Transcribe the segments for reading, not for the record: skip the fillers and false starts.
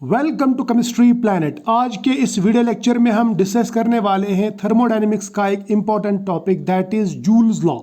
Welcome to chemistry planet. आज के इस वीडियो लेक्चर में हम डिस्कस करने वाले हैं थर्मोडायनेमिक्स का एक important topic that is joules law.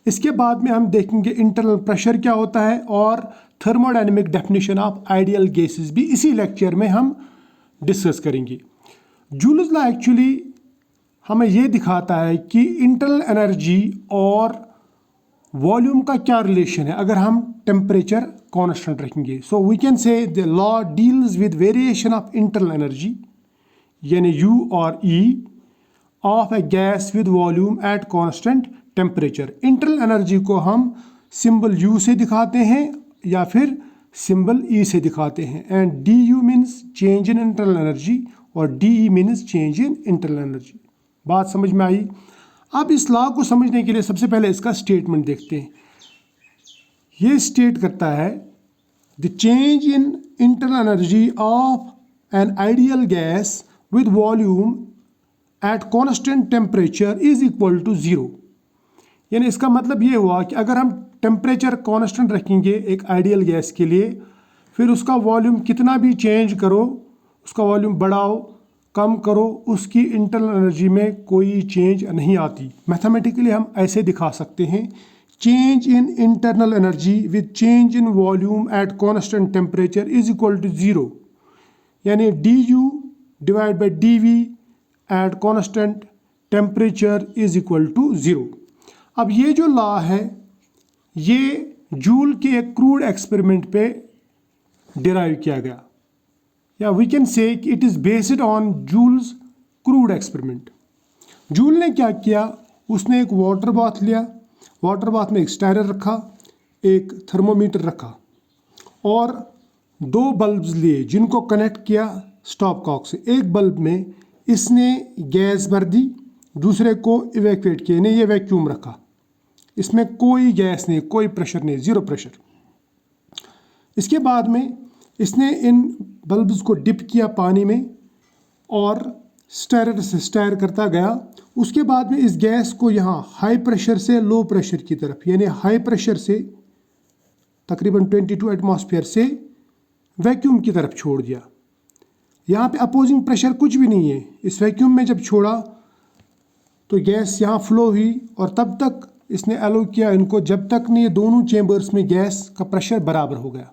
इसके बाद में हम देखेंगे इंटरनल प्रेशर क्या होता है और thermodynamic definition of ideal gases भी इसी लेक्चर में हम डिस्कस करेंगे। जूल्स लॉ एक्चुअली हमें ये दिखाता है कि इंटरनल एनर्जी और वॉल्यूम का क्या रिलेशन है अगर हम टेम्परेचर कांस्टेंट रखेंगे। So we can say the law deals with variation of internal energy यानी U और E ऑफ a gas with volume at constant temperature. Internal energy को हम सिंबल U से दिखाते हैं या फिर सिंबल E से दिखाते हैं and DU means change in internal energy और DE means change in internal energy. बात समझ में आई। अब इस लॉ को समझने के लिए सबसे पहले इसका स्टेटमेंट देखते हैं। ये स्टेट करता है the change in internal energy of an ideal gas with volume at constant temperature is equal to 0। यानी इसका मतलब ये हुआ कि अगर हम टेम्परेचर कांस्टेंट रखेंगे एक आइडियल गैस के लिए, फिर उसका वॉल्यूम कितना भी चेंज करो, उसका वॉल्यूम बढ़ाओ कम करो, उसकी इंटरनल एनर्जी में कोई चेंज नहीं आती। मैथमेटिकली हम ऐसे दिखा सकते हैं change in internal energy with change in volume at constant temperature is equal to 0। यानी DU divide by DV at constant temperature is equal to 0। अब ये जो लॉ है ये जूल के एक क्रूड एक्सपेरिमेंट पे डिराइव किया गया, या वी कैन से कि it is based on Joule's crude experiment. Joule ने क्या किया, उसने एक वाटर बाथ लिया, वाटर बाथ में एक स्टायरर रखा, एक थर्मोमीटर रखा और दो बल्ब्स लिए जिनको कनेक्ट किया स्टॉप कॉक से। एक बल्ब में इसने गैस भर दी, दूसरे को इवैक्यूएट किया, नहीं ये वैक्यूम रखा, इसमें कोई गैस नहीं, कोई प्रेशर नहीं, ज़ीरो प्रेशर। इसके बाद में इसने इन बल्ब्स को डिप किया पानी में और स्टायर से स्टायर करता गया। उसके बाद में इस गैस को यहाँ हाई प्रेशर से लो प्रेशर की तरफ, यानी हाई प्रेशर से तकरीबन 22 एटमॉस्फेयर से वैक्यूम की तरफ छोड़ दिया। यहाँ पे अपोजिंग प्रेशर कुछ भी नहीं है। इस वैक्यूम में जब छोड़ा तो गैस यहाँ फ्लो हुई और तब तक इसने अलो किया इनको जब तक नहीं दोनों चेम्बर्स में गैस का प्रेशर बराबर हो गया।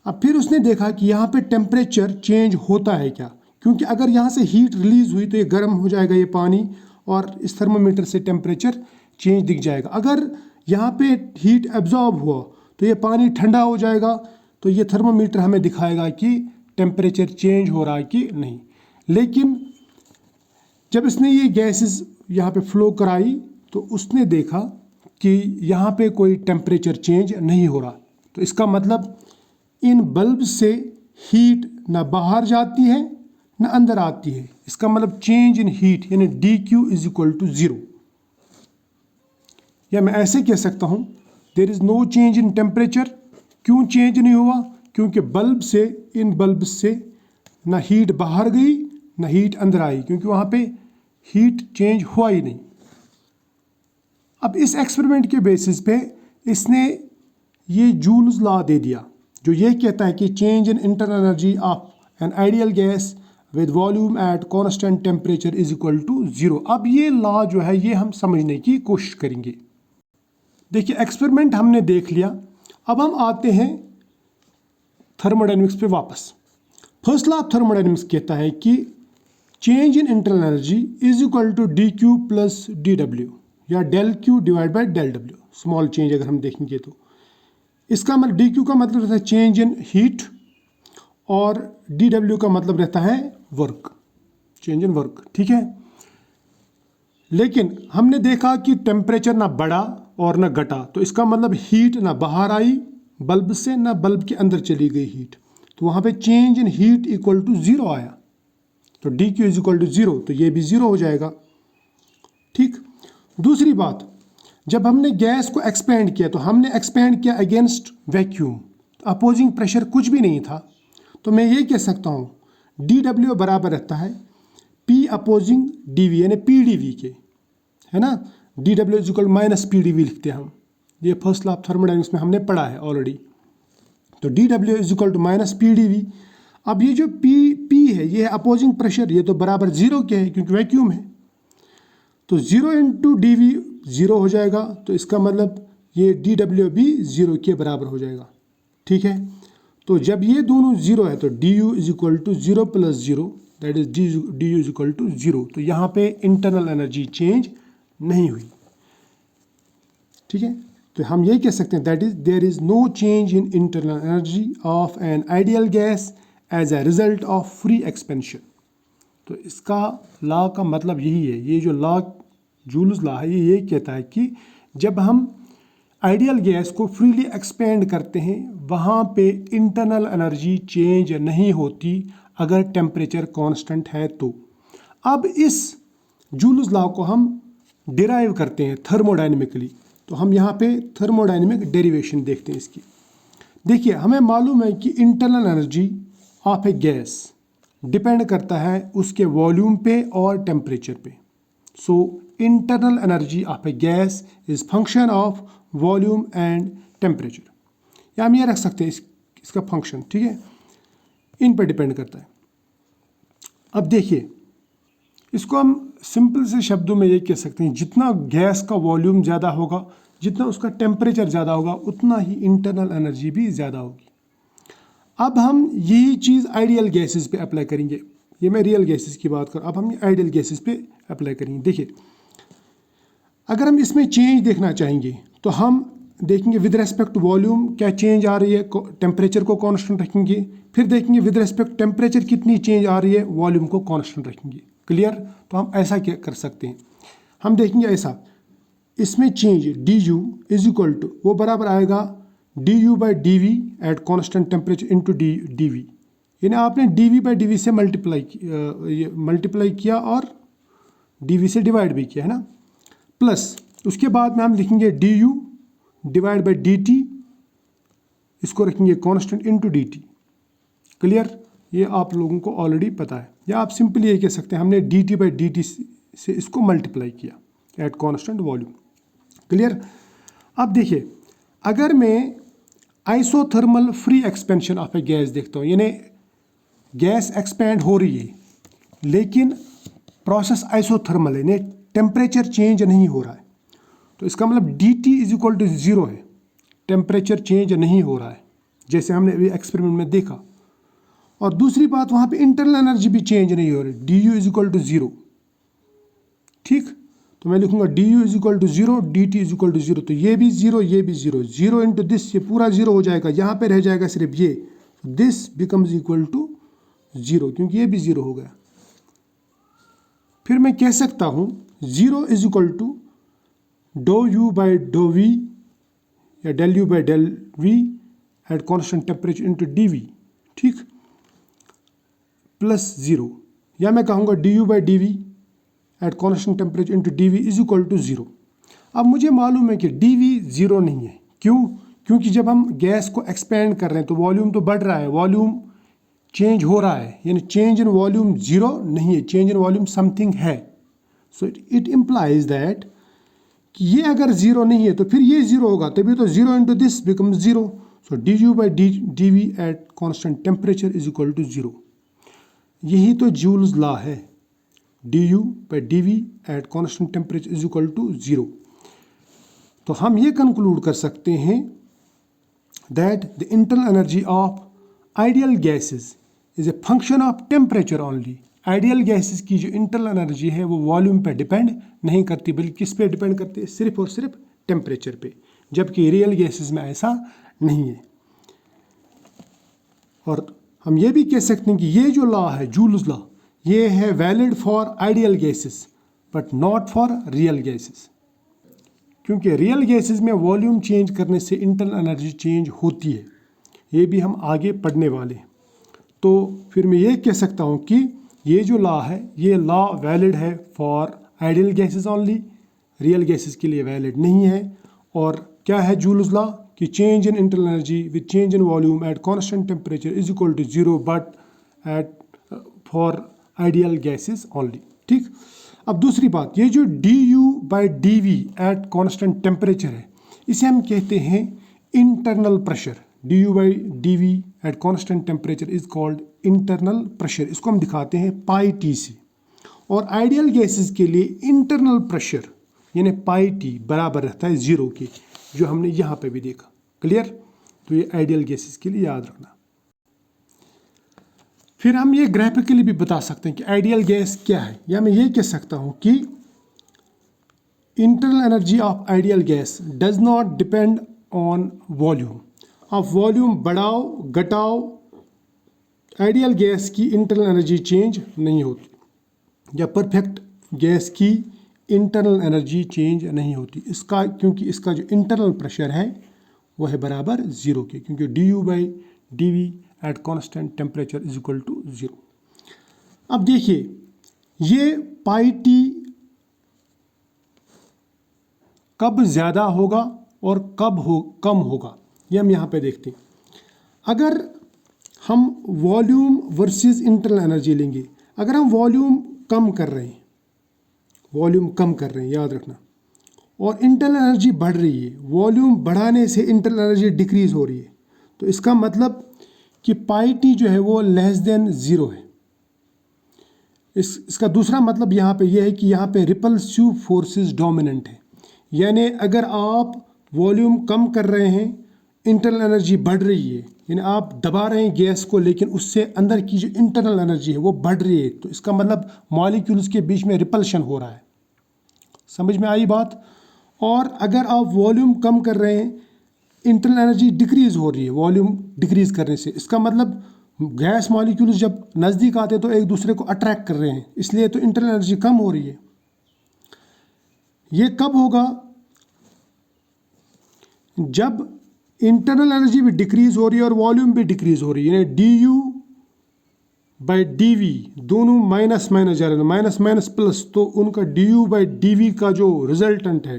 अब फिर उसने देखा कि यहाँ पे टेम्परेचर चेंज होता है क्या, क्योंकि अगर यहाँ से हीट रिलीज हुई तो ये गर्म हो जाएगा ये पानी और इस थर्मोमीटर से टेम्परेचर चेंज दिख जाएगा। अगर यहाँ पे हीट एब्जॉर्ब हुआ तो ये पानी ठंडा हो जाएगा, तो ये थर्मोमीटर हमें दिखाएगा कि टेम्परेचर चेंज हो रहा है कि नहीं। लेकिन जब इसने ये गैसेस यहाँ पे फ्लो कराई तो उसने देखा कि यहाँ पे कोई टेम्परेचर चेंज नहीं हो रहा। तो इसका मतलब इन बल्ब से हीट ना बाहर जाती है ना अंदर आती है। इसका मतलब चेंज इन हीट यानी DQ इज इक्वल टू 0। या मैं ऐसे कह सकता हूँ there is no change in temperature. क्यों चेंज नहीं हुआ? क्योंकि बल्ब से इन बल्ब से ना हीट बाहर गई ना हीट अंदर आई, क्योंकि वहाँ पे हीट चेंज हुआ ही नहीं। अब इस एक्सपेरिमेंट के बेसिस पे इसने ये जूल्स लॉ दे दिया जो ये कहता है कि change in internal energy of an ideal gas with volume at constant temperature is equal to 0। अब ये लॉ जो है ये हम समझने की कोशिश करेंगे। देखिए एक्सपेरिमेंट हमने देख लिया, अब हम आते हैं थर्मोडायनेमिक्स पे वापस। फर्स्ट लॉ ऑफ थर्मोडायनेमिक्स कहता है कि change in internal energy is equal to DQ plus DW या del Q divide by del W। Small change अगर हम देखेंगे तो इसका मतलब DQ का मतलब रहता है चेंज इन हीट और DW का मतलब रहता है वर्क, चेंज इन वर्क। ठीक है, लेकिन हमने देखा कि टेम्परेचर ना बढ़ा और ना घटा, तो इसका मतलब हीट ना बाहर आई बल्ब से ना बल्ब के अंदर चली गई हीट, तो वहाँ पे change in heat equal to 0 आया। तो DQ इज इक्वल टू 0, तो ये भी 0 हो जाएगा। ठीक, दूसरी बात, जब हमने गैस को एक्सपेंड किया तो हमने एक्सपेंड किया अगेंस्ट वैक्यूम, तो अपोजिंग प्रेशर कुछ भी नहीं था, तो मैं ये कह सकता हूँ DW बराबर रहता है P अपोजिंग DV यानी PdV के, है ना। DW is equal minus PdV लिखते हैं हम, ये फर्स्ट लॉ ऑफ थर्मोडायनेमिक्स में हमने पढ़ा है ऑलरेडी। तो DW is equal to minus PdV। अब ये जो P है ये है अपोजिंग प्रेशर, ये तो बराबर जीरो के है क्योंकि वैक्यूम है, तो 0 इंटू डी वी ज़ीरो हो जाएगा, तो इसका मतलब ये dW भी ज़ीरो के बराबर हो जाएगा। ठीक है, तो जब ये दोनों ज़ीरो है तो du is equal to zero plus zero, that is du is equal to zero. तो यहाँ पे इंटरनल एनर्जी चेंज नहीं हुई। ठीक है, तो हम ये कह सकते हैं that is there is no change in internal energy of an ideal gas as a result of free expansion. तो इसका लॉ का मतलब यही है, ये जो लॉ जूल्स लॉ है ये कहता है कि जब हम आइडियल गैस को फ्रीली एक्सपेंड करते हैं वहाँ पे इंटरनल एनर्जी चेंज नहीं होती अगर टेम्परेचर कांस्टेंट है तो। अब इस जूल्स लॉ को हम डिराइव करते हैं थर्मोडायनेमिकली, तो हम यहाँ पे थर्मोडायनेमिक डेरिवेशन देखते हैं इसकी। देखिए, हमें मालूम है कि internal energy of a gas depend करता है उसके वॉल्यूम पे और टेम्परेचर पे। So internal energy of a gas is function of volume and temperature, या हम ये रख सकते हैं इसका फंक्शन। ठीक है, इन पर डिपेंड करता है। अब देखिए, इसको हम सिंपल से शब्दों में ये कह सकते हैं, जितना गैस का वॉल्यूम ज़्यादा होगा, जितना उसका टेम्परेचर ज़्यादा होगा, उतना ही इंटरनल एनर्जी भी ज़्यादा होगी। अब हम यही चीज़ आइडियल गैसेस पे अप्लाई करेंगे। ये मैं रियल गैसेस की बात कर, अब हम आइडियल गैसेस पे अप्लाई करेंगे। देखिए, अगर हम इसमें चेंज देखना चाहेंगे तो हम देखेंगे विद रेस्पेक्ट टू वॉल्यूम क्या चेंज आ रही है, टेम्परेचर को कांस्टेंट रखेंगे, फिर देखेंगे विद रेस्पेक्ट टेम्परेचर कितनी चेंज आ रही है, वॉल्यूम को कांस्टेंट रखेंगे। क्लियर? तो हम ऐसा क्या कर सकते हैं, हम देखेंगे ऐसा, इसमें change D U is equal to वो बराबर आएगा D U by D V at constant temperature into D V, यानी आपने D V by D V से मल्टीप्लाई किया और डी वी से डिवाइड भी किया है ना, प्लस उसके बाद में हम लिखेंगे D you divide by D T, इसको रखेंगे constant into D T. Clear? ये आप लोगों को ऑलरेडी पता है, या आप सिंपली ये कह सकते हैं हमने D T by D T से इसको मल्टीप्लाई किया एट कांस्टेंट वॉल्यूम। क्लियर? अब देखिए, अगर मैं isothermal free expansion of a gas देखता हूँ, यानी गैस एक्सपेंड हो रही है लेकिन प्रोसेस आइसोथर्मल है, यानी टेम्परेचर चेंज नहीं हो रहा है, तो इसका मतलब D T is equal to zero है, टेम्परेचर चेंज नहीं हो रहा है जैसे हमने अभी एक्सपेरिमेंट में देखा। और दूसरी बात, वहाँ पे इंटरनल एनर्जी भी चेंज नहीं हो रही, D U is equal to zero. ठीक, तो मैं लिखूंगा D U is equal to zero, D T is equal to zero, तो ये भी ज़ीरो, ये भी ज़ीरो, ज़ीरो इंटू दिस, ये पूरा ज़ीरो हो जाएगा, यहाँ पे रह जाएगा सिर्फ ये, this becomes equal to zero क्योंकि ये भी ज़ीरो हो गया। फिर मैं कह सकता हूँ zero is equal to do U by do V या del U by del V at constant temperature into D V, ठीक, प्लस ज़ीरो, या मैं कहूँगा D U by D V at constant temperature into D V is equal to zero. अब मुझे मालूम है कि डी वी ज़ीरो नहीं है, क्यों? क्योंकि जब हम गैस को एक्सपेंड कर रहे हैं तो वॉल्यूम तो बढ़ रहा है, वॉल्यूम चेंज हो रहा है, यानी चेंज इन वॉल्यूम ज़ीरो नहीं है, चेंज इन वॉल्यूम समथिंग है। सो इट इम्प्लाइज दैट कि ये अगर ज़ीरो नहीं है तो फिर ये ज़ीरो होगा, तभी तो zero into this becomes zero. So D U by D V at constant temperature is equal to zero. यही तो जूल्स लॉ है, D U by D V at constant temperature is equal to zero. तो हम ये conclude कर सकते हैं that the internal energy of ideal gases is a function of temperature only. Ideal gases की जो इंटरनल एनर्जी है वो वॉल्यूम पे डिपेंड नहीं करती, बल्कि किस पे डिपेंड करती है? सिर्फ और सिर्फ टेम्परेचर पे, जबकि रियल गैसेस में ऐसा नहीं है। और हम ये भी कह सकते हैं कि ये जो लॉ है जूल्स लॉ, ये है valid for ideal gases but not for real gases, क्योंकि रियल गैसेस में वॉल्यूम चेंज करने से इंटरनल एनर्जी चेंज होती है, ये भी हम आगे पढ़ने वाले हैं। तो फिर मैं ये कह सकता हूँ कि ये जो लॉ है ये लॉ वैलिड है for ideal gases only, real gases के लिए वैलिड नहीं है। और क्या है जूल्स लॉ? कि change in internal energy with change in volume at constant temperature is equal to zero but at for ideal gases only. ठीक, अब दूसरी बात, ये जो D U by D V at constant temperature है, इसे हम कहते हैं internal pressure, D U by D V at constant temperature is called internal pressure. इसको हम दिखाते हैं पाई टी से। और आइडियल गैसेस के लिए इंटरनल प्रेशर यानी पाई टी बराबर रहता है 0 के, जो हमने यहाँ पे भी देखा। क्लियर? तो ये आइडियल गैसेस के लिए याद रखना। फिर हम ये ग्राफिकली भी बता सकते हैं कि आइडियल गैस क्या है, या मैं ये कह सकता हूँ कि internal energy of ideal gas does not depend on volume. आप वॉल्यूम बढ़ाओ घटाओ, आइडियल गैस की इंटरनल एनर्जी चेंज नहीं होती, या परफेक्ट गैस की इंटरनल एनर्जी चेंज नहीं होती। इसका क्योंकि इसका जो इंटरनल प्रेशर है वो है बराबर 0 के, क्योंकि du/dv at constant temperature is equal to 0। अब देखिए ये पाई टी कब ज़्यादा होगा और कब कम होगा, ये हम यहाँ पे देखते हैं। अगर हम वॉल्यूम वर्सेस इंटरनल एनर्जी लेंगे, अगर हम वॉल्यूम कम कर रहे हैं, याद रखना, और इंटरनल एनर्जी बढ़ रही है, वॉल्यूम बढ़ाने से इंटरनल एनर्जी डिक्रीज हो रही है, तो इसका मतलब कि पाई टी जो है वो लेस देन 0 है। इसका दूसरा मतलब यहाँ पे यह है कि यहाँ पे रिपल्सिव फोर्सेस डोमिनेंट है, यानी अगर आप वॉल्यूम कम कर रहे हैं, इंटरनल एनर्जी बढ़ रही है, यानी आप दबा रहे हैं गैस को, लेकिन उससे अंदर की जो इंटरनल एनर्जी है वो बढ़ रही है, तो इसका मतलब मॉलिक्यूल्स के बीच में रिपल्शन हो रहा है। समझ में आई बात? और अगर आप वॉल्यूम कम कर रहे हैं, इंटरनल एनर्जी डिक्रीज हो रही है वॉल्यूम डिक्रीज करने से, इसका मतलब गैस मॉलिक्यूल्स जब नज़दीक आते हैं तो एक दूसरे को अट्रैक्ट कर रहे हैं, इसलिए तो इंटरनल एनर्जी कम हो रही है। ये कब होगा? जब इंटरनल एनर्जी भी डिक्रीज हो रही है और वॉल्यूम भी डिक्रीज हो रही है, यानी du/dv दोनों माइनस माइनस जा रहे हैं, माइनस माइनस प्लस, तो उनका du/dv का जो रिजल्टेंट है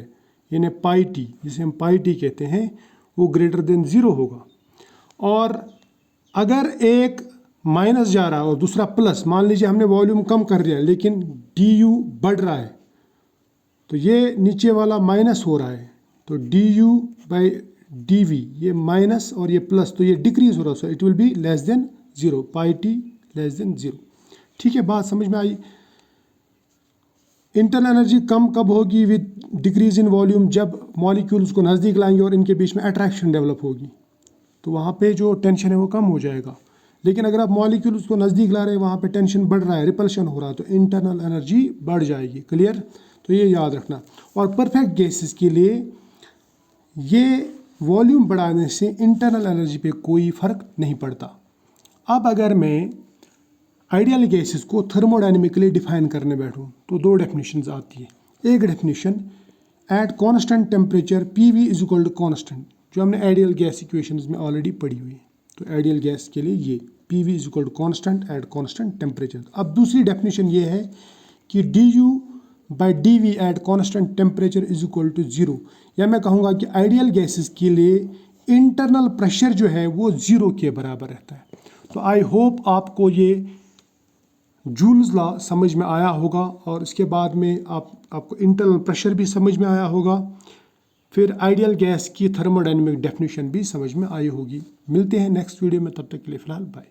यानी पाई टी, जिसे हम पाई टी कहते हैं, वो ग्रेटर देन 0 होगा। और अगर एक माइनस जा रहा है और दूसरा प्लस, मान लीजिए हमने वॉल्यूम कम कर दिया लेकिन du बढ़ रहा है, तो ये नीचे वाला माइनस हो रहा है, तो du/dv ये माइनस और ये प्लस, तो ये डिक्रीज हो रहा है, so it will be less than 0, pi T less than 0। ठीक है, बात समझ में आई? इंटरनल एनर्जी कम कब होगी विद डिक्रीज इन वॉल्यूम? जब मॉलिक्यूल्स को नज़दीक लाएंगे और इनके बीच में अट्रैक्शन डेवलप होगी, तो वहाँ पे जो टेंशन है वो कम हो जाएगा। लेकिन अगर आप मॉलिक्यूल्स को नज़दीक ला रहे हैं, वहाँ पे टेंशन बढ़ रहा है, रिपल्शन हो रहा है, तो इंटरनल एनर्जी बढ़ जाएगी। क्लियर? तो ये याद रखना। और परफेक्ट गैसेस के लिए ये वॉल्यूम बढ़ाने से इंटरनल एनर्जी पे कोई फ़र्क नहीं पड़ता। अब अगर मैं आइडियल गैसेस को थर्मोडायनेमिकली डिफाइन करने बैठूं, तो 2 डेफिनेशंस आती है। एक definition at constant temperature PV is equal to constant, जो हमने आइडियल गैस इक्वेशंस में ऑलरेडी पढ़ी हुई है। तो आइडियल गैस के लिए ये PV is equal to constant at constant temperature. अब दूसरी डेफिनेशन ये है कि du/dv at constant temperature is equal to 0, या मैं कहूँगा कि आइडियल गैसेस के लिए इंटरनल प्रेशर जो है वो 0 के बराबर रहता है। तो आई होप आपको ये जूल्स लॉ समझ में आया होगा, और इसके बाद में आपको इंटरनल प्रेशर भी समझ में आया होगा, फिर आइडियल गैस की थर्मोडायनेमिक डेफिनेशन भी समझ में आई होगी। मिलते हैं नेक्स्ट वीडियो में, तब तक के लिए फ़िलहाल बाय।